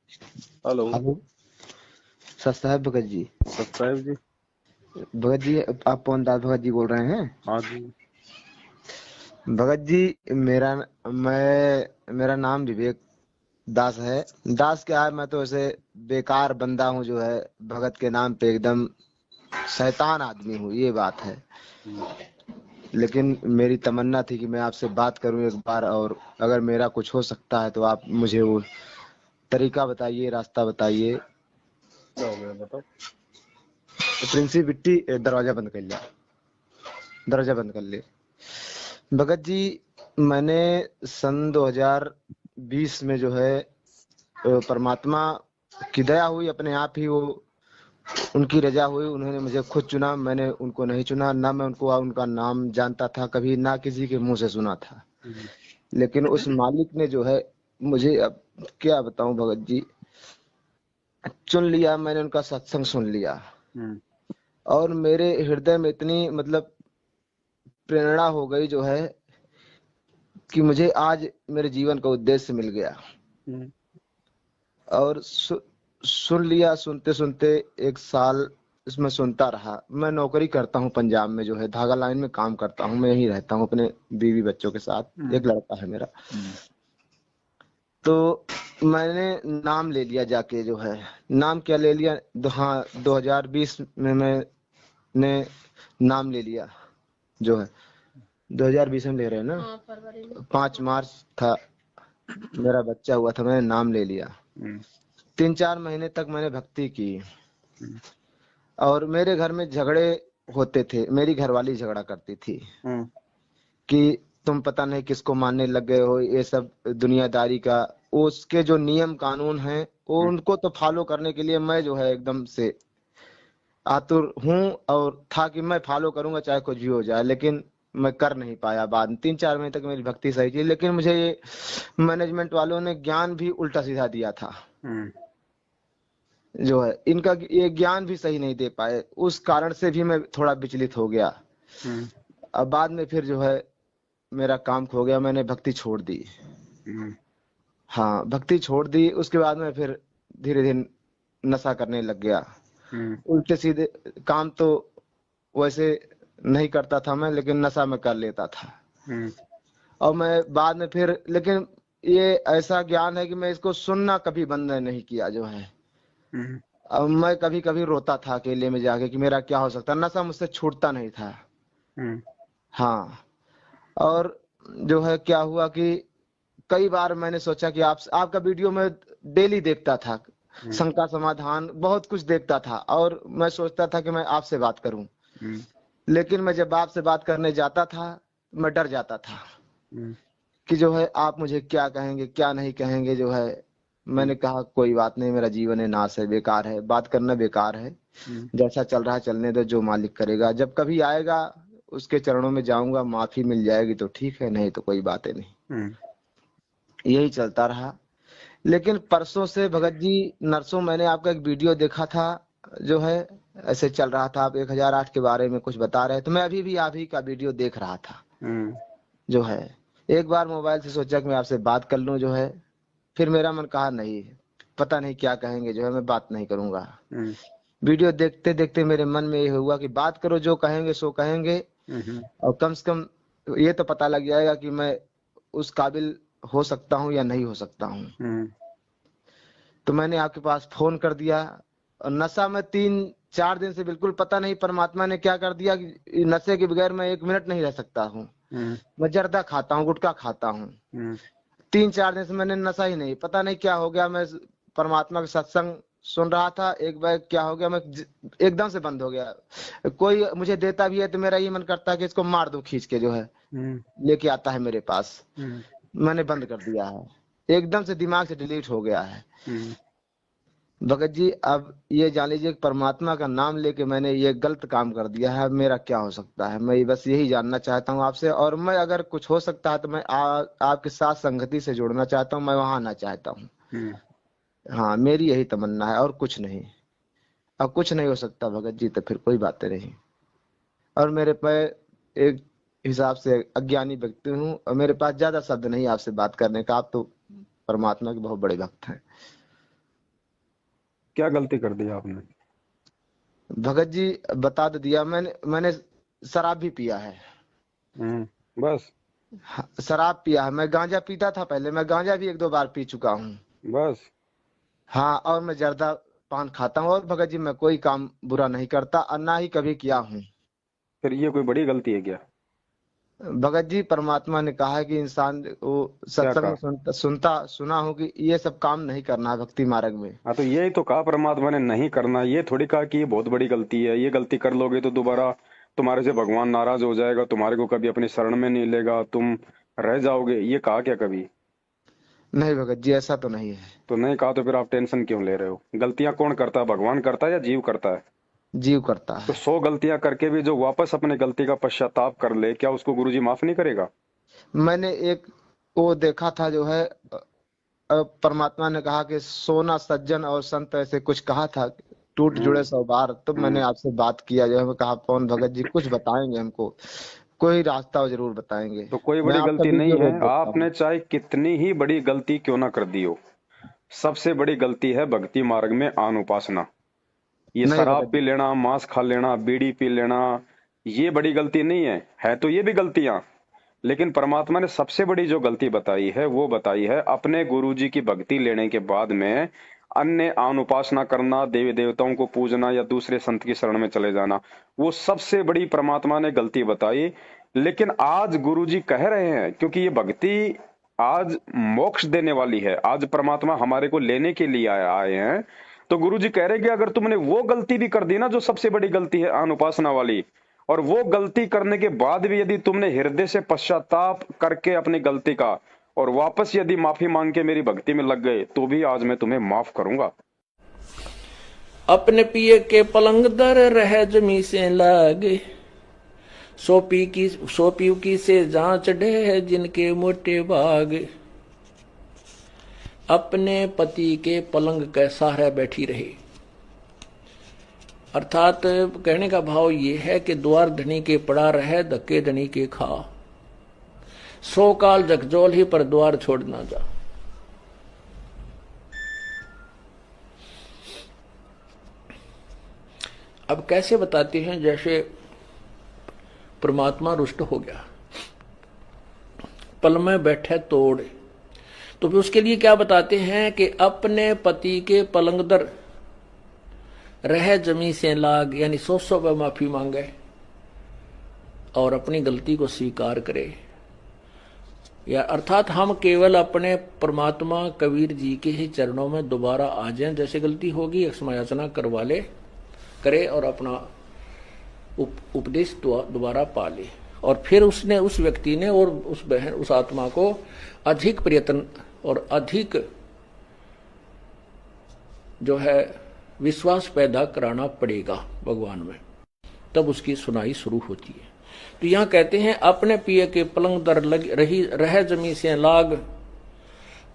Hello. Hello. Sir साहब Bhagat ji. Subscribe जी। भगत जी, आप पवनदास भगत जी बोल रहे हैं? हाँ जी। भगत जी, मेरा नाम विवेक दास है। दास क्या है, मैं तो ऐसे बेकार बंदा हूँ जो है, भगत के नाम पे एकदम शैतान आदमी हूँ, ये बात है। हम्म, लेकिन मेरी तमन्ना थी कि मैं आपसे बात करूं एक बार, और अगर मेरा कुछ हो सकता है तो आप मुझे वो तरीका बताइए, रास्ता बताइए। क्या हो गया बताओ। प्रिंसी बिट्टी, दरवाजा बंद कर लिया, दरवाजा बंद कर ले। भगत जी, मैंने सन 2020 में जो है परमात्मा की दया हुई, अपने आप ही वो उनकी रजा हुई, उन्होंने मुझे खुद चुना, मैंने उनको नहीं चुना। ना मैं उनको उनका नाम जानता था कभी, ना किसी के मुंह से सुना था। हम्म, लेकिन उस मालिक ने जो है मुझे, अब क्या बताऊं भगत जी, चुन लिया। मैंने उनका सत्संग सुन लिया, हम्म, और मेरे हृदय में इतनी मतलब प्रेरणा हो गई जो है कि मुझे आज मेरे जीवन का उद्देश्य मिल गया। हम्म, और सुन लिया, सुनते सुनते एक साल इसमें सुनता रहा। मैं नौकरी करता हूँ पंजाब में, जो है धागा लाइन में काम करता हूँ। मैं यहीं रहता हूँ अपने बीवी बच्चों के साथ, हम्म, एक लड़का है मेरा। हम्म, तो मैंने नाम ले लिया जाके जो है। नाम क्या ले लिया, हाँ, 2020 में मैंने नाम ले लिया जो है। 2020 में ले रहे हैं ना? हाँ, फरवरी में 5 मार्च था, मेरा बच्चा हुआ था, मैंने नाम ले लिया। हम्म, 3-4 महीने तक मैंने भक्ति की, हम्म, और मेरे घर में झगड़े होते थे। मेरी घरवाली झगड़ा करती थी हम्म, कि तुम पता नहीं किसको मानने लग गए हो, ये सब दुनियादारी का। उसके जो नियम कानून हैं, वो हम्म, उनको तो फॉलो करने के लिए मैं जो है एकदम से आतुर हूँ, और था कि मैं फॉलो करूंगा चाहे कुछ भी हो जाए। लेकिन मैं कर नहीं पाया। बाद में 3-4 महीने तक मेरी भक्ति सही थी, लेकिन मुझे ये मैनेजमेंट वालों ने ज्ञान भी उल्टा सीधा दिया था हम्म, जो है। इनका ये ज्ञान भी सही नहीं दे पाए, उस कारण से भी मैं थोड़ा विचलित हो गया। हम्म, अब बाद में फिर जो है मेरा काम खो गया, मैंने भक्ति छोड़ दी। हम्म, हाँ, भक्ति छोड़ दी। उसके बाद में फिर धीरे धीरे नशा करने लग गया। हम्म, उल्टे सीधे काम तो वैसे नहीं करता था मैं, लेकिन नशा में कर लेता था। हम्म, और मैं बाद में फिर, लेकिन ये ऐसा ज्ञान है कि मैं इसको सुनना कभी बंद नहीं किया जो है। हम्म, अब मैं कभी कभी रोता था अकेले में जाके कि मेरा क्या हो सकता, नशा मुझसे छूटता नहीं था। हम्म, हाँ। और जो है क्या हुआ कि कई बार मैंने सोचा कि आपका वीडियो में डेली देखता था, हम्म, शंका समाधान बहुत कुछ देखता था, और मैं सोचता था कि मैं आपसे बात करूं। हम्म, लेकिन मैं जब आपसे बात करने जाता था, मैं डर जाता था हम्म, कि जो है आप मुझे क्या कहेंगे क्या नहीं कहेंगे जो है। मैंने कहा कोई बात नहीं, मेरा जीवन है, नाश है, बेकार है, बात करना बेकार है। हम्म, जैसा चल रहा है चलने दो, जो मालिक करेगा। जब कभी आएगा उसके चरणों में जाऊंगा, माफी मिल जाएगी तो ठीक है, नहीं तो कोई बात है नहीं। हम्म, यही चलता रहा। लेकिन परसों से भगत जी, नरसों मैंने आपका एक वीडियो देखा था जो है, ऐसे चल रहा था, आप 1008 के बारे में कुछ बता रहे, तो मैं अभी भी आप ही का वीडियो देख रहा था हम्म, जो है। एक बार मोबाइल से सोचा कि मैं आपसे बात कर लूं जो है। फिर मेरा मन कहा नहीं, पता नहीं क्या कहेंगे जो है, मैं बात नहीं करूंगा। हम्म, वीडियो देखते देखते मेरे मन में ये हुआ कि बात करो, जो कहेंगे सो कहेंगे, हम्म, और कम से कम ये तो पता लग जाएगा कि मैं उस काबिल हो सकता हूँ या नहीं हो सकता हूँ। हम्म, तो मैंने आपके पास फोन कर दिया। और नशा में 3-4 दिन से बिल्कुल, पता नहीं परमात्मा ने क्या कर दिया कि नशे के बगैर मैं 1 मिनट नहीं रह सकता हूँ। हम्म, मैं जर्दा खाता हूँ, गुटखा खाता हूँ। हम्म, 3-4 दिन से मैंने नशा ही नहीं, पता नहीं क्या हो गया। मैं परमात्मा का सत्संग सुन रहा था, एक बार क्या हो गया, एकदम से बंद हो गया। कोई मुझे देता भी है तो मेरा ये मन करता है कि इसको मार दूं खींच के जो है, हम्म, लेके आता है मेरे पास। हम्म, मैंने बंद कर दिया है, एकदम से दिमाग से डिलीट हो गया है। हम्म, भगत जी, अब ये जान लीजिए कि परमात्मा का नाम लेके मैंने ये गलत काम कर दिया है। मेरा क्या हो सकता है, मैं बस यही जानना चाहता हूँ आपसे। और मैं अगर कुछ हो सकता है तो मैं आपके साथ संगति से जुड़ना चाहता हूँ, मैं वहां आना चाहता हूँ। हम्म, हाँ, मेरी यही तमन्ना है और कुछ नहीं। अब कुछ नहीं हो सकता भगत जी तो फिर कोई बातें नहीं। और मेरे पे एक हिसाब से अज्ञानी व्यक्ति हूँ, और मेरे पास ज्यादा शब्द नहीं आपसे बात करने का। आप तो परमात्मा के बहुत बड़े भक्त हैं। क्या गलती कर दी आपने? भगत जी बता तो दिया मैंने। मैंने शराब भी पिया है। बस? हाँ, शराब पिया है। मैं गांजा पीता था पहले। मैं गांजा भी एक दो बार पी चुका हूँ। बस? हाँ, और मैं जर्दा पान खाता हूँ। और भगत जी मैं कोई काम बुरा नहीं करता और ना ही कभी किया हूँ। फिर ये कोई बड़ी गलती है क्या? भगत जी परमात्मा ने कहा है कि इंसान वो क्या सत्संग में कहा? सुना हो कि ये सब काम नहीं करना है भक्ति मार्ग में। हाँ, तो यही तो कहा परमात्मा ने, नहीं करना। ये थोड़ी कहा कि ये बहुत बड़ी गलती है, ये गलती कर लोगे तो दोबारा तुम्हारे से भगवान नाराज हो जाएगा, तुम्हारे को कभी अपनी शरण में नहीं लेगा, तुम रह जाओगे। ये कहा क्या कभी? नहीं भगत जी, ऐसा तो नहीं है। तो नहीं कहा तो फिर आप टेंशन क्यों ले रहे हो? गलतियां कौन करता है, भगवान करता है या जीव करता है? जीव करता तो है। 100 गलतियां करके भी जो वापस अपने गलती का पश्चाताप कर ले, क्या उसको गुरुजी माफ नहीं करेगा? मैंने एक वो देखा था जो है परमात्मा ने कहा कि सोना सज्जन और संत ऐसे कुछ कहा था। टूट हम्म। जुड़े 100 बार। तो मैंने हम्म। आपसे बात किया जो है। मैं कहा पवन भगत जी कुछ बताएंगे हमको। कोई रास्ता वो जरूर बताएंगे। तो कोई मैं बड़ी आपका गलती नहीं वीडियो है। रोज देखता हूँ। आपने चाहे कितनी ही बड़ी गलती क्यों ना कर दी हो, सबसे बड़ी गलती है भक्ति मार्ग में अनुपासना। ये नहीं शराब भगत पी जी। लेना, मांस खा लेना, बीड़ी पी लेना, ये बड़ी गलती नहीं है तो ये भी गलतियां। लेकिन परमात्मा ने सबसे बड़ी जो गलती बताई है वो बताई है अपने गुरु जी की भक्ति लेने के बाद में अन्य अनुपासना करना, देवी देवताओं को पूजना या दूसरे संत की शरण में चले जाना। वो सबसे बड़ी परमात्मा ने गलती बताई। लेकिन आज गुरु जी कह रहे हैं, क्योंकि ये भक्ति आज मोक्ष देने वाली है, आज परमात्मा हमारे को लेने के लिए आए हैं। तो गुरु जी कह रहे हैं कि अगर तुमने वो गलती भी कर दी ना, जो सबसे बड़ी गलती है अनुपासना वाली, और वो गलती करने के बाद भी यदि तुमने हृदय से पश्चाताप करके अपनी गलती का और वापस यदि माफी मांग के मेरी भक्ति में लग गए, तो भी आज मैं तुम्हें माफ करूंगा। अपने पिए के पलंग दर रह जमी से लागे, सोपी की से जांच ढे जिनके मोटे भाग। अपने पति के पलंग के सहारे बैठी रही। अर्थात कहने का भाव ये है कि द्वार धनी के पड़ा रहे, धक्के धनी के खा। 100 काल जगजोल ही पर द्वार छोड़ ना जा। अब कैसे बताते हैं, जैसे परमात्मा रुष्ट हो गया, पल में बैठे तोड़, तो फिर उसके लिए क्या बताते हैं कि अपने पति के पलंग दर रह जमी से लाग, यानी 100 पर माफी मांगे और अपनी गलती को स्वीकार करे। या अर्थात हम केवल अपने परमात्मा कबीर जी के ही चरणों में दोबारा आ जाएं। जैसे गलती होगी क्षमायाचना करवा ले करे और अपना उपदेश दोबारा पा ले। और फिर उसने, उस व्यक्ति ने और उस बहन, उस आत्मा को अधिक प्रयत्न और अधिक जो है विश्वास पैदा कराना पड़ेगा भगवान में, तब उसकी सुनाई शुरू होती है। तो यहां कहते हैं अपने पिए के पलंग दर रह जमी से लाग,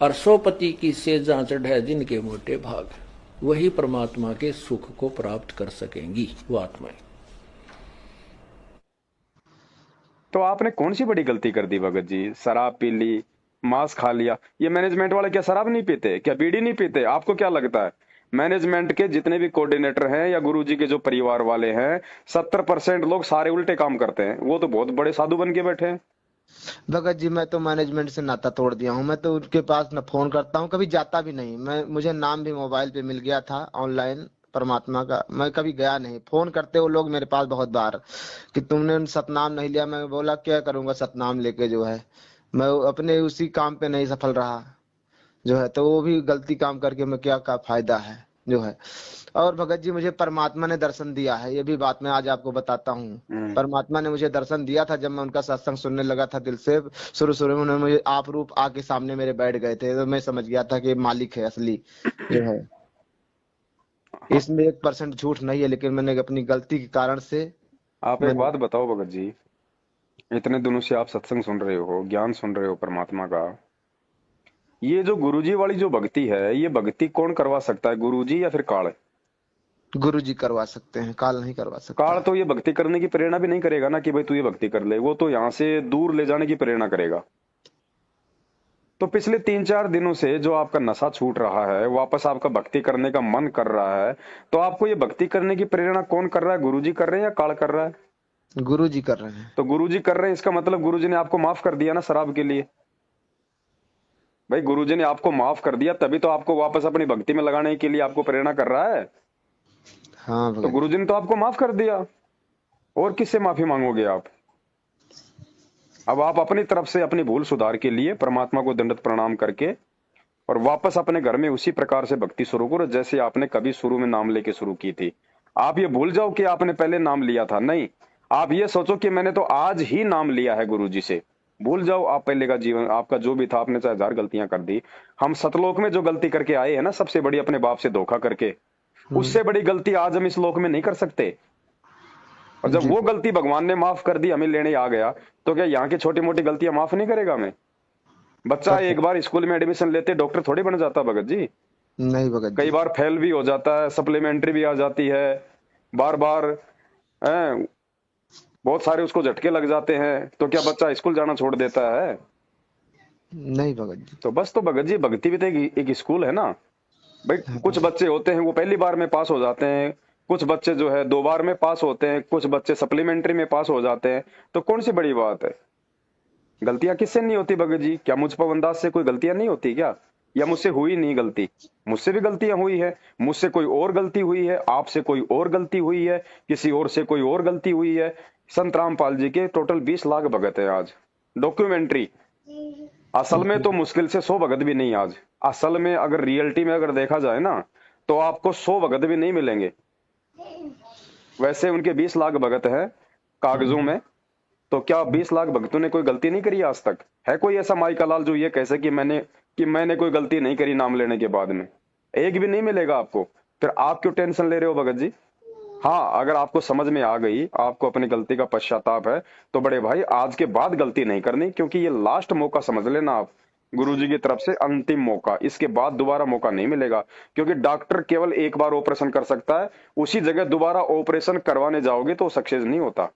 और सोपति की से जांच ढह जिनके मोटे भाग। वही परमात्मा के सुख को प्राप्त कर सकेंगी वो आत्माएं। तो आपने कौन सी बड़ी गलती कर दी भगत जी? शराब पी ली, मांस खा लिया। ये मैनेजमेंट वाले क्या शराब नहीं पीते, क्या बीड़ी नहीं पीते? आपको क्या लगता है मैनेजमेंट के जितने भी कोऑर्डिनेटर हैं या गुरुजी के जो परिवार वाले हैं, 70% लोग सारे उल्टे काम करते हैं। वो तो बहुत बड़े साधु बन के बैठे हैं। भगत जी मैं तो मैनेजमेंट से नाता तोड़ दिया हूँ। मैं तो उनके पास न फोन करता हूँ, कभी जाता भी नहीं। मुझे नाम भी मोबाइल पे मिल गया था ऑनलाइन परमात्मा का। मैं कभी गया नहीं। फोन करते वो लोग मेरे पास बहुत बार कि तुमने सतनाम नहीं लिया। मैं बोला क्या करूंगा सतनाम लेके जो है। मैं अपने उसी काम पे नहीं सफल रहा जो है। तो वो भी गलती काम करके मैं क्या का फायदा है जो है। और भगत जी मुझे परमात्मा ने दर्शन दिया है, ये भी बात मैं आज आपको बताता हूँ। हम्म। परमात्मा ने मुझे दर्शन दिया था जब मैं उनका सत्संग सुनने लगा था दिल से। शुरू शुरू में उन्होंने मुझे आप रूप आके सामने मेरे बैठ गए थे, तो मैं समझ गया था कि ये मालिक है असली जो है। हाँ, इसमें 1% झूठ नहीं है, लेकिन मैंने अपनी गलती के कारण से आप एक मैंने। बात बताओ भगत जी, इतने दिनों से आप सत्संग सुन रहे हो, ज्ञान सुन रहे हो परमात्मा का, ये जो गुरुजी वाली जो भक्ति है, ये भक्ति कौन करवा सकता है, गुरुजी या फिर काल? गुरु जी करवा सकते हैं, काल नहीं करवा काल सकता। तो ये भक्ति करने की प्रेरणा भी नहीं करेगा ना कि भाई तू ये भक्ति कर ले। वो तो यहाँ से दूर ले जाने की प्रेरणा करेगा। तो पिछले 3-4 दिनों से जो आपका नशा छूट रहा है, वापस आपका भक्ति करने का मन कर रहा है, तो आपको ये भक्ति करने की प्रेरणा कौन कर रहा है? गुरुजी कर रहे हैं या काल कर रहा है? गुरु जी कर रहे हैं। तो गुरुजी कर रहे हैं, इसका मतलब गुरुजी ने आपको माफ कर दिया ना शराब के लिए। भाई गुरुजी ने आपको माफ कर दिया, तभी तो आपको वापस अपनी भक्ति में लगाने के लिए आपको प्रेरणा कर रहा है। हाँ तो भगत गुरुजी ने तो आपको माफ कर दिया, और किससे माफी मांगोगे आप? अब आप अपनी तरफ से अपनी भूल सुधार के लिए परमात्मा को दंडवत प्रणाम करके और वापस अपने घर में उसी प्रकार से भक्ति शुरू करो जैसे आपने कभी शुरू में नाम लेके शुरू की थी। आप ये भूल जाओ कि आपने पहले नाम लिया था, नहीं। आप ये सोचो कि मैंने तो आज ही नाम लिया है गुरुजी से। भूल जाओ आप पहले का जीवन, आपका जो भी था, आपने चाहे 1000 गलतियां कर दी। हम सतलोक में जो गलती करके आए हैं ना, सबसे बड़ी अपने बाप से धोखा करके, उससे बड़ी गलती आज हम इस लोक में नहीं कर सकते। और जब जी वो गलती भगवान ने माफ कर दी, हमें लेने आ गया, तो क्या यहाँ की छोटी मोटी गलतियां माफ नहीं करेगा? मैं बच्चा कर एक बार स्कूल में एडमिशन लेते डॉक्टर थोड़ी बन जाता भगत जी। नहीं भगत कई जी। बार फेल भी हो जाता है, सप्लीमेंट्री भी आ जाती है, बार बार बहुत सारे उसको झटके लग जाते हैं, तो क्या बच्चा स्कूल जाना छोड़ देता है? नहीं भगत जी। तो बस, तो भगत जी भक्ति भी तो एक स्कूल है ना भाई। कुछ बच्चे होते हैं वो पहली बार में पास हो जाते हैं, कुछ बच्चे जो है 2 बार में पास होते हैं, कुछ बच्चे सप्लीमेंट्री में पास हो जाते हैं। तो कौन सी बड़ी बात है? गलतियां किससे नहीं होती भगत जी? क्या मुझ पवनदास से कोई गलतियां नहीं होती क्या? या मुझसे हुई नहीं गलती? मुझसे भी गलतियां हुई है, मुझसे कोई और गलती हुई है, आपसे कोई और गलती हुई है, किसी और से कोई और गलती हुई है। संत रामपाल जी के टोटल 20 लाख भगत है आज। डॉक्यूमेंट्री असल में तो मुश्किल से 100 भगत भी नहीं आज। असल में अगर रियलिटी में अगर देखा जाए ना, तो आपको 100 भगत भी नहीं मिलेंगे। वैसे उनके 20 लाख भगत है कागजों में। तो क्या 20 लाख भक्तों ने कोई गलती नहीं करी आज तक? है कोई ऐसा माई का लाल जो ये कह सके कि मैंने कोई गलती नहीं करी नाम लेने के बाद में? एक भी नहीं मिलेगा आपको। फिर आप क्यों टेंशन ले रहे हो भगत जी? हाँ, अगर आपको समझ में आ गई, आपको अपनी गलती का पश्चाताप है, तो बड़े भाई आज के बाद गलती नहीं करनी, क्योंकि ये लास्ट मौका समझ लेना आप, गुरुजी की तरफ से अंतिम मौका। इसके बाद दोबारा मौका नहीं मिलेगा, क्योंकि डॉक्टर केवल एक बार ऑपरेशन कर सकता है, उसी जगह दोबारा ऑपरेशन करवाने जाओगे तो सक्सेस नहीं होता।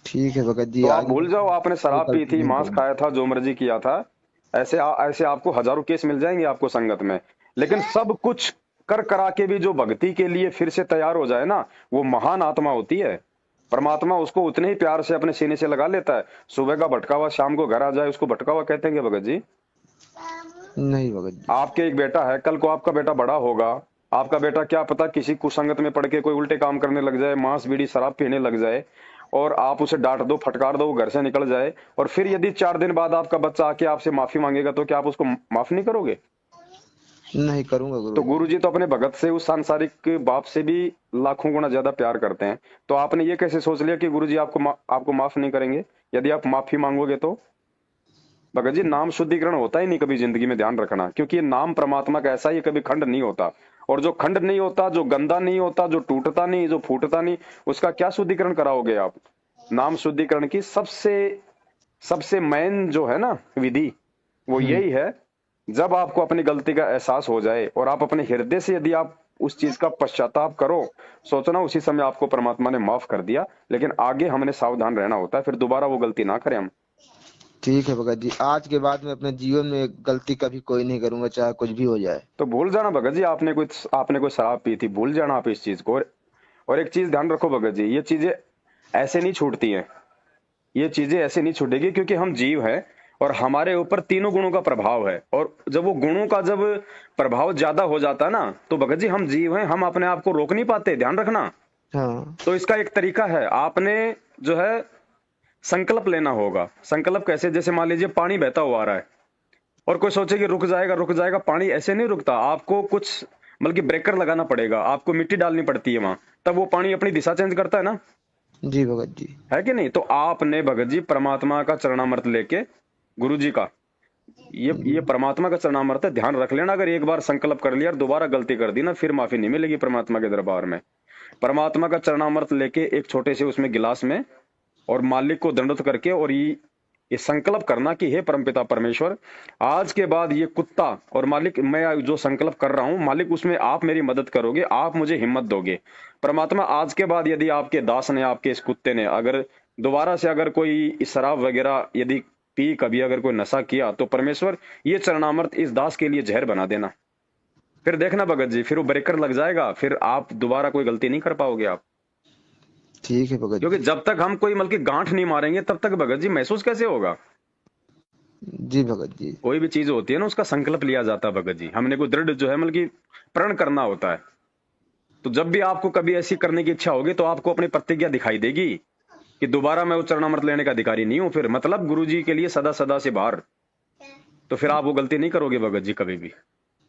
ठीक है भगत जी। तो आप आगे भूल जाओ आपने शराब पी गलती थी, नहीं मांस करूंगा। खाया था, जो मर्जी किया था। ऐसे आपको हजारों केस मिल जाएंगे आपको संगत में। लेकिन सब कुछ कर करा के भी जो भक्ति के लिए फिर से तैयार हो जाए ना, वो महान आत्मा होती है। परमात्मा उसको उतने ही प्यार से अपने सीने से लगा लेता है। सुबह का भटका हुआ शाम को घर आ जाए, उसको भटका हुआ कहते हैं क्या भगत जी? नहीं भगत जी। आपके एक बेटा है, कल को आपका बेटा बड़ा होगा, आपका बेटा क्या पता किसी कुसंगत में पड़ के कोई उल्टे काम करने लग जाए, मांस बीड़ी शराब पीने लग जाए, और आप उसे डांट दो, फटकार दो, वो घर से निकल जाए, और फिर यदि 4 दिन बाद आपका बच्चा आके आपसे माफी मांगेगा, तो क्या आप उसको माफ नहीं करोगे? नहीं करूंगा तो गुरु। गुरु जी तो अपने भगत से, उस सांसारिक बाप से भी लाखों गुना ज्यादा प्यार करते हैं। तो आपने ये कैसे सोच लिया कि गुरु जी आपको माफ नहीं करेंगे यदि आप माफी मांगोगे तो? भगत जी नाम शुद्धिकरण होता ही नहीं कभी जिंदगी में, ध्यान रखना, क्योंकि ये नाम परमात्मा का ऐसा, ये कभी खंड नहीं होता। और जो खंड नहीं होता, जो गंदा नहीं होता, जो टूटता नहीं, जो फूटता नहीं, उसका क्या शुद्धिकरण कराओगे आप? नाम शुद्धिकरण की सबसे सबसे मेन जो है ना विधि, वो यही है। जब आपको अपनी गलती का एहसास हो जाए और आप अपने हृदय से यदि आप उस चीज का पश्चाताप करो, सोचना उसी समय आपको परमात्मा ने माफ कर दिया। लेकिन आगे हमने सावधान रहना होता है, फिर दोबारा वो गलती ना करें हम। ठीक है भगत जी। आज के बाद में अपने जीवन में गलती कभी कोई नहीं करूंगा, चाहे कुछ भी हो जाए। तो भूल जाना भगत जी, आपने कोई शराब पी थी, भूल जाना आप इस चीज को। और एक चीज ध्यान रखो भगत जी, ये चीजें ऐसे नहीं छूटती हैं, ये चीजें ऐसे नहीं छूटेगी, क्योंकि हम जीव हैं और हमारे ऊपर तीनों गुणों का प्रभाव है। और जब वो गुणों का जब प्रभाव ज्यादा हो जाता है ना, तो भगत जी हम जीव हैं, हम अपने आप को रोक नहीं पाते, ध्यान रखना। हाँ। तो इसका एक तरीका है, आपने जो है संकल्प लेना होगा। संकल्प कैसे? जैसे मान लीजिए पानी बहता हुआ आ रहा है और कोई सोचे कि रुक जाएगा रुक जाएगा, पानी ऐसे नहीं रुकता। आपको कुछ बल्कि ब्रेकर लगाना पड़ेगा, आपको मिट्टी डालनी पड़ती है वहां, तब वो पानी अपनी दिशा चेंज करता है ना, जी भगत जी। है कि नहीं? तो आपने भगत जी परमात्मा का चरणामृत लेके, गुरु जी का, ये परमात्मा का चरणामृत है, ध्यान रख लेना। अगर एक बार संकल्प कर लिया और दोबारा गलती कर दी ना, फिर माफी नहीं मिलेगी परमात्मा के दरबार में। परमात्मा का चरणामृत लेके एक छोटे से उसमें गिलास में, और मालिक को दंडवत करके, और ये संकल्प करना कि हे परमपिता परमेश्वर, आज के बाद ये कुत्ता, और मालिक मैं जो संकल्प कर रहा हूं, मालिक उसमें आप मेरी मदद करोगे, आप मुझे हिम्मत दोगे। परमात्मा आज के बाद यदि आपके दास ने, आपके इस कुत्ते ने, अगर दोबारा से अगर कोई शराब वगैरह यदि पी, कभी अगर कोई नशा किया, तो परमेश्वर ये चरणामृत इस दास के लिए जहर बना देना। फिर देखना भगत जी, फिर वो ब्रेकर लग जाएगा, फिर आप दोबारा कोई गलती नहीं कर पाओगे आप। ठीक है भगत क्योंकि जी। जब तक हम कोई मतलब की गांठ नहीं मारेंगे तब तक भगत जी महसूस कैसे होगा। जी भगत जी। कोई भी चीज होती है ना, उसका संकल्प लिया जाता है भगत जी, हमने को दृढ़ जो है मतलब की प्रण करना होता है। तो जब भी आपको कभी ऐसी करने की इच्छा होगी तो आपको अपनी प्रतिज्ञा दिखाई देगी कि दोबारा मैं चरणामृत लेने का अधिकारी नहीं हूं, फिर मतलब गुरु जी के लिए सदा सदा से बाहर। तो फिर आप वो गलती नहीं करोगे भगत जी कभी भी।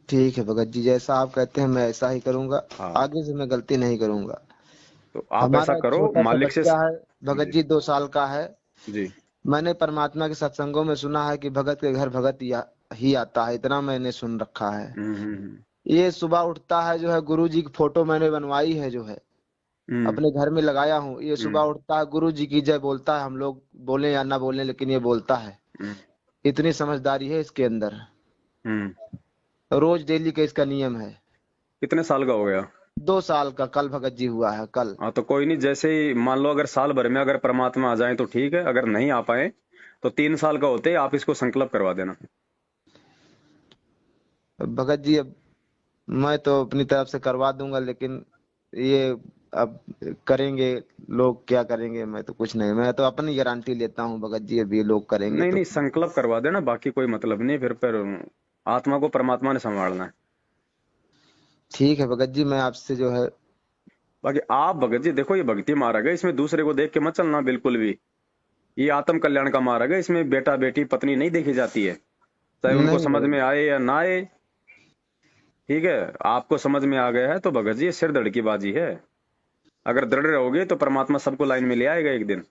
ठीक है भगत जी, जैसा आप कहते हैं मैं ऐसा ही करूंगा। हाँ, आगे से मैं गलती नहीं करूंगा। तो आप ऐसा हमारा एक करो छोटा सा मालिक से। बच्चा है भगत जी जी, 2 साल का है। जी। मैंने परमात्मा के सत्संगों में सुना है कि भगत के घर भगत ही आता है, इतना मैंने सुन रखा है। हम्म। ये सुबह उठता है जो है, गुरु जी की फोटो मैंने बनवाई है जो है, हम्म अपने घर में लगाया हूँ। ये सुबह हम्म उठता है, गुरु जी की जय बोलता है, हम लोग बोले या ना बोले लेकिन ये बोलता है। हम्म इतनी समझदारी है इसके अंदर। हम्म। रोज डेली का इसका नियम है। कितने साल का हो गया। 2 साल का कल भगत जी हुआ है, कल। हाँ, तो कोई नहीं, जैसे ही मान लो अगर साल भर में अगर परमात्मा आ जाए तो ठीक है, अगर नहीं आ पाए तो 3 साल का होते ही आप इसको संकल्प करवा देना। भगत जी अब मैं तो अपनी तरफ से करवा दूंगा, लेकिन ये अब करेंगे लोग क्या करेंगे, मैं तो कुछ नहीं, मैं तो अपनी गारंटी लेता हूँ भगत जी, अब ये लोग करेंगे नहीं तो। नहीं, संकल्प करवा देना, बाकी कोई मतलब नहीं, फिर आत्मा को परमात्मा ने संभालना है। ठीक है भगत जी, मैं आपसे जो है। बाकी आप भगत जी देखो, ये भक्ति मार्ग है, इसमें दूसरे को देख के मत चलना बिल्कुल भी। ये आत्म कल्याण का मार्ग है, इसमें बेटा बेटी पत्नी नहीं देखी जाती है, चाहे उनको नहीं समझ भगत में आए या ना आए। ठीक है, आपको समझ में आ गया है तो भगत जी ये सिर धड़ की बाजी है। अगर दृढ़ रहोगे तो परमात्मा सबको लाइन में ले आएगा एक दिन।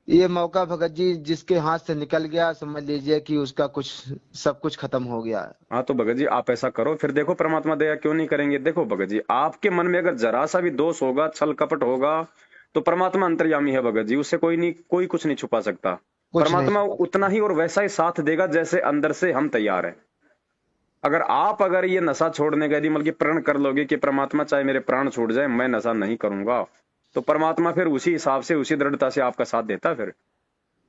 ये मौका भगत जी जिसके हाथ से निकल गया, समझ लीजिए कि उसका कुछ सब कुछ खत्म हो गया। हाँ, तो भगत जी आप ऐसा करो, फिर देखो परमात्मा दया क्यों नहीं करेंगे। देखो भगत जी, आपके मन में अगर जरा सा भी दोष होगा, छल कपट होगा, तो परमात्मा अंतर्यामी है भगत जी, उससे कोई नहीं, कोई कुछ नहीं छुपा सकता। कुछ नहीं परमात्मा छुपा उतना सकता। ही और वैसा ही साथ देगा जैसे अंदर से हम तैयार है। अगर ये नशा छोड़ने का यदि मतलब प्रण कर लोगे कि परमात्मा चाहे मेरे प्राण छूट जाए मैं नशा नहीं करूंगा, तो परमात्मा फिर उसी हिसाब से उसी दृढ़ता से आपका साथ देता फिर।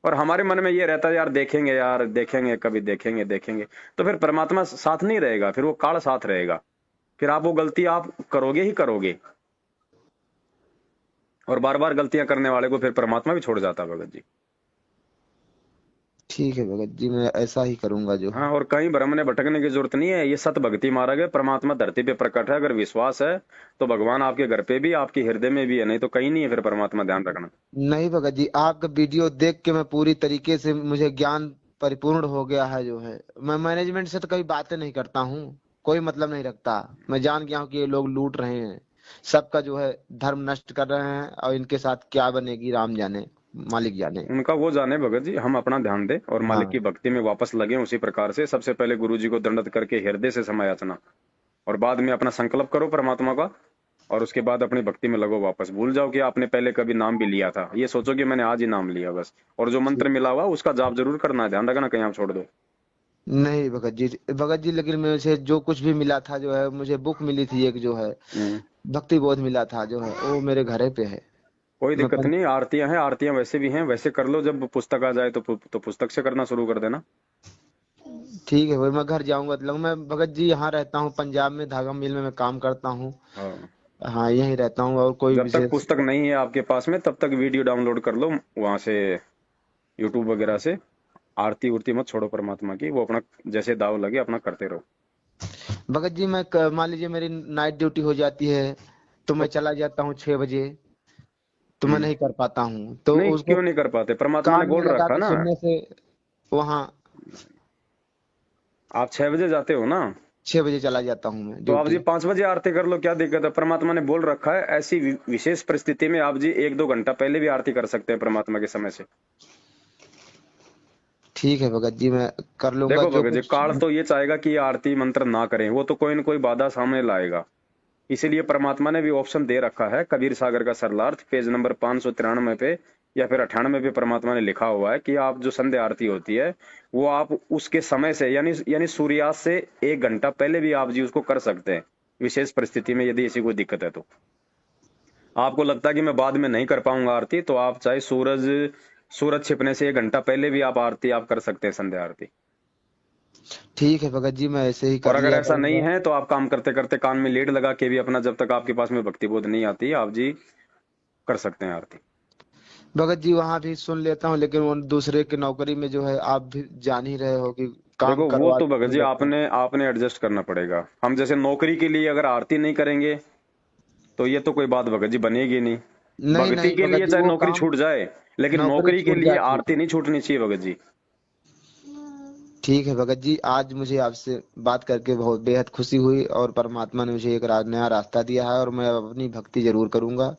और हमारे मन में ये रहता है यार देखेंगे कभी देखेंगे देखेंगे, तो फिर परमात्मा साथ नहीं रहेगा, फिर वो काल साथ रहेगा, फिर आप वो गलती आप करोगे ही करोगे। और बार बार गलतियां करने वाले को फिर परमात्मा भी छोड़ जाता है भगत जी। ठीक है भगत जी, मैं ऐसा ही करूंगा जो है। हाँ, और कहीं भ्रम में भटकने की जरूरत नहीं है, ये सत भक्ति मार्ग है, परमात्मा धरती पे प्रकट है, अगर विश्वास है तो भगवान आपके घर पे भी, आपके हृदय में भी है, नहीं तो कहीं नहीं है फिर परमात्मा, ध्यान रखना। नहीं भगत जी, आपका वीडियो देख के मैं पूरी तरीके से, मुझे ज्ञान परिपूर्ण हो गया है जो है। मैं मैनेजमेंट से तो कभी बातें नहीं करता हूँ, कोई मतलब नहीं रखता। मैं जान गया हूँ कि ये लोग लूट रहे हैं, सबका जो है धर्म नष्ट कर रहे हैं, और इनके साथ क्या बनेगी राम जाने, मालिक जाने। उनका वो जाने भगत जी, हम अपना ध्यान दें और मालिक की हाँ। भक्ति में वापस लगे उसी प्रकार से। सबसे पहले गुरु जी को दंडवत करके हृदय से समायाचना, और बाद में अपना संकल्प करो परमात्मा का, और उसके बाद अपनी भक्ति में लगो वापस। भूल जाओ कि आपने पहले कभी नाम भी लिया था, ये सोचो कि मैंने आज ही नाम लिया बस। और जो मंत्र मिला हुआ उसका जाप जरूर करना है, ध्यान रखना कहीं आप छोड़ दो। नहीं भगत जी, भगत जी लेकिन मुझे जो कुछ भी मिला था जो है, मुझे बुक मिली थी एक जो है, हम्म। भक्ति बोध मिला था जो है, वो मेरे घरे पे है। कोई मैं दिक्कत नहीं, आरतियां हैं, आरतियां वैसे भी हैं, वैसे कर लो, जब पुस्तक आ जाए तो पुस्तक से करना शुरू कर देना। ठीक है भाई, मैं घर जाऊंगा तो मैं भगत जी यहाँ रहता हूँ पंजाब में, धागा मिल में मैं काम करता हूँ। हाँ, हाँ यहीं रहता हूँ, और कोई जब तक विशेष। पुस्तक नहीं है आपके पास में तब तक वीडियो डाउनलोड कर लो वहां से, यूट्यूब वगैरह से। आरती उरती मत छोड़ो परमात्मा की, वो अपना जैसे दाव लगे अपना करते रहो। भगत जी मैं मान लीजिए मेरी नाइट ड्यूटी हो जाती है, तो मैं तो चला जाता हूँ 6 बजे, तो मैं हम्म, नहीं कर पाता हूँ, तो नहीं उसको क्यों नहीं कर पाते, परमात्मा ने कान में बोल लगा रखा के ना। सुनने से वहाँ आप 6 बजे जाते हो ना, 6 बजे चला जाता हूँ मैं तो आप जी ड्यूटी। 5 बजे आरती कर लो, क्या दिक्कत है। परमात्मा ने बोल रखा है ऐसी विशेष परिस्थिति में आप जी 1-2 घंटा पहले भी आरती कर सकते हैं परमात्मा के समय से। ठीक है भगत जी, मैं कर लूंगा देखो जो भगत जी, कुछ। काल तो ये चाहेगा कि ये आरती मंत्र ना करें, वो तो कोई ना कोई बाधा सामने लाएगा। इसीलिए परमात्मा ने भी ऑप्शन दे रखा है, कबीर सागर का सरलार्थ पेज नंबर 593 पे या फिर 98 पे परमात्मा ने लिखा हुआ है कि आप जो संध्या आरती होती है वो आप उसके समय से यानी सूर्यास्त से 1 घंटा पहले भी आप जी उसको कर सकते हैं, विशेष परिस्थिति में यदि ऐसी कोई दिक्कत है तो। आपको लगता है कि मैं बाद में नहीं कर पाऊंगा आरती, तो आप चाहे सूरज छिपने से 1 घंटा पहले भी आप आरती आप कर सकते हैं, संध्या आरती। ठीक है भगत जी, मैं ऐसे ही और कर अगर लिया ऐसा नहीं करूंगा। है तो आप काम करते करते कान में लीड लगा के भी अपना, जब तक आपके पास में भक्ति बोध नहीं आती, आप जी कर सकते हैं आरती। भगत जी वहां भी सुन लेता हूँ, लेकिन वो दूसरे की नौकरी में जो है, आप भी जान ही रहे हो कि काम देखो वो तो करवाते भगत नहीं जी लगता। आपने आपने एडजस्ट करना पड़ेगा। हम जैसे नौकरी के लिए अगर आरती नहीं करेंगे तो ये तो कोई बात भगत जी बनेगी नहीं। नहीं भक्ति नहीं के भगत लिए जी, चाहे वो नौकरी काम, छूट जाए, लेकिन नौकरी नौकरी के छूट लिए जाती आरती है। नहीं छूटनी चाहिए भगत जी। ठीक है भगत जी, आज मुझे आपसे बात करके बहुत बेहद खुशी हुई, और परमात्मा ने मुझे एक नया रास्ता दिया है, और मैं अब अपनी भक्ति जरूर करूंगा,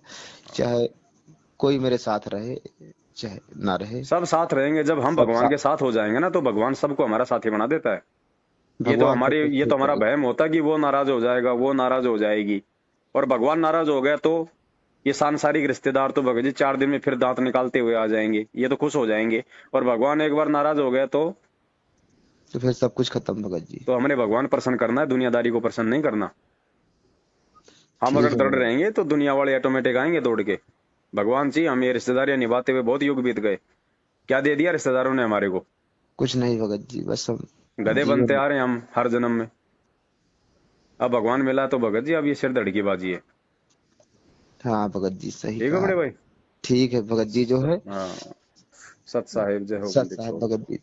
चाहे कोई मेरे साथ रहे चाहे ना रहे। सब साथ रहेंगे। जब हम सब भगवान साथ, के साथ हो जाएंगे ना, तो भगवान सबको हमारा साथी बना देता है। भगवान सब कुछ ये तो ठीक हमारा करेगा। वहम होता है कि वो नाराज हो जाएगा, वो नाराज हो जाएगी। और भगवान नाराज हो गया तो ये सांसारिक रिश्तेदार तो भगत जी 4 दिन में फिर दांत निकालते हुए आ जाएंगे, ये तो खुश हो जाएंगे। और भगवान एक बार नाराज हो गया तो फिर सब कुछ खत्म भगत जी। तो हमने भगवान प्रसन्न करना है, दुनियादारी को प्रसन्न नहीं करना। हम ठीक अगर है दृढ़ भगत रहेंगे तो दुनिया वाले ऑटोमेटिक आएंगे दौड़ के। भगवान जी, हम ये रिश्तेदारियां निभाते हुए बहुत युग बीत गए, क्या दे दिया रिश्तेदारों ने हमारे को? कुछ नहीं भगत जी, बस हम गधे बनते जीवन। आ रहे हैं हम हर जन्म में। अब भगवान मिला तो भगत जी अब ये सिर धड़की बाजी है। हाँ भगत जी, सही ठीक है कहा। बड़े भाई। ठीक है भगत जी जो है। हाँ, सत साहिब जय हो सत बंदी साहब छोड़। भगत जी।